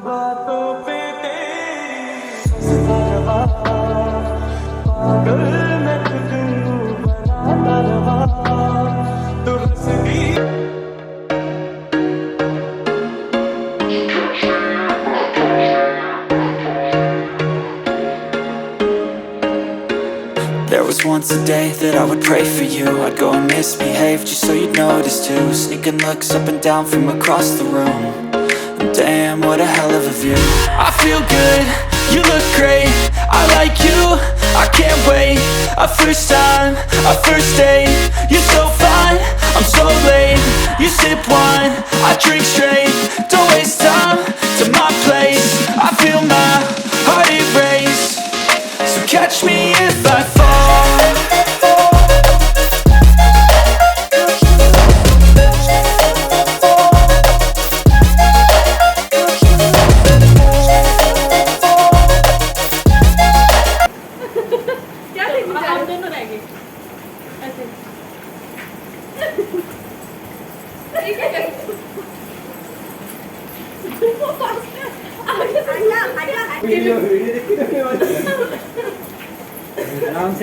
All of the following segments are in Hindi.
बातों पे तेरी पागल मैं तुझे बनाता रहा तू हंसदी। There was once a day that I would pray for you. I'd go and misbehave just so you'd notice too. Sneaking looks up and down from across the room. And damn, what a hell of a view. I feel good, you look great, I like you, I can't wait. A first time, a first date. You're so fine, I'm so late. You sip wine, I drink straight. Don't waste time to my place. I feel my heart erase. So catch me if I fall.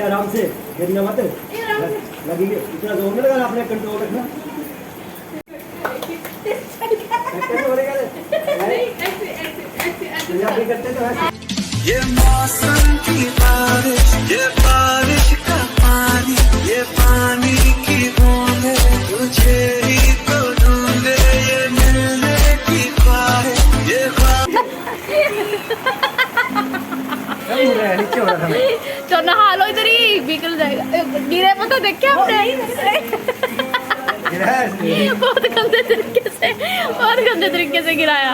आराम से गिरना मत लगेंगे इतना जोर में लगा अपने कंट्रोल रखना ये मौसम की बारिश, ये बारिश का पानी, ये पानी की बूंदे तुझे ही तो ढूंढे, ये मिलने की ख्वाहिश, ये तो नहा लो इधर ही निकल जाएगा। गिरे पर तो देख क्या हमने बहुत गंदे तरीके से गिराया।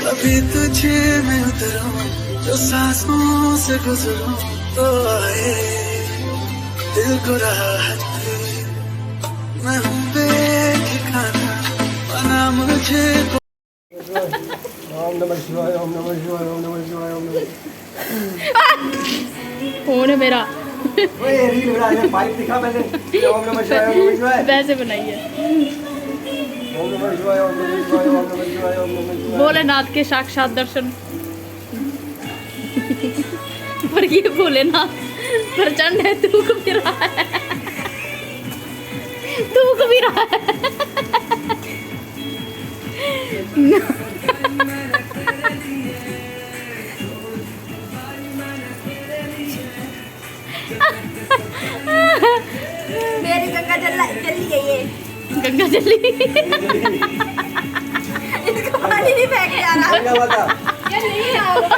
कभी तुझे मैं उतरूं जो सांसों से गुजरूं तो आए दिल को राहत दे। मैं हूँ बेठिकाना बना मुझे ओम नमः शिवाय ओम नमः शिवाय ओम नमः शिवाय ओम नमः। फोन है मेरा। ओए रील बना ये पाइप दिखा पहले ओम नमः शिवाय ओम नमः शिवाय वैसे बनाइए। ओम नमः शिवाय ओम नमः शिवाय ओम नमः शिवाय ओम नमः शिवाय। भोलेनाथ के साक्षात दर्शन। पर ये भोलेनाथ प्रचंड है, थूक भी रहा है, थूक भी रहा है। मेरी गंगा जल्दी है ये गंगा जली। इसको पानी नहीं फेंक जा रहा। गंगा माता ये नहीं आ रहा।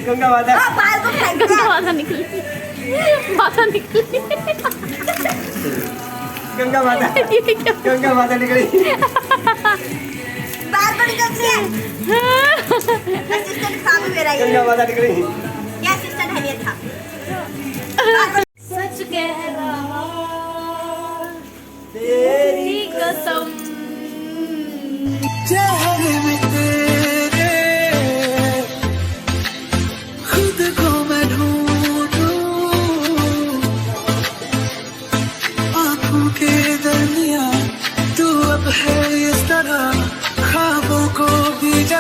गंगा माता बाल को फेंक गंगा माता निकली, माता निकली। गंगा माता ये क्या? गंगा माता निकली बाल को निकल गया। असिस्टेंट था भी मेरा ये। गंगा माता निकली। ये असिस्टेंट है ये था। सच कह रहा तेरी कसम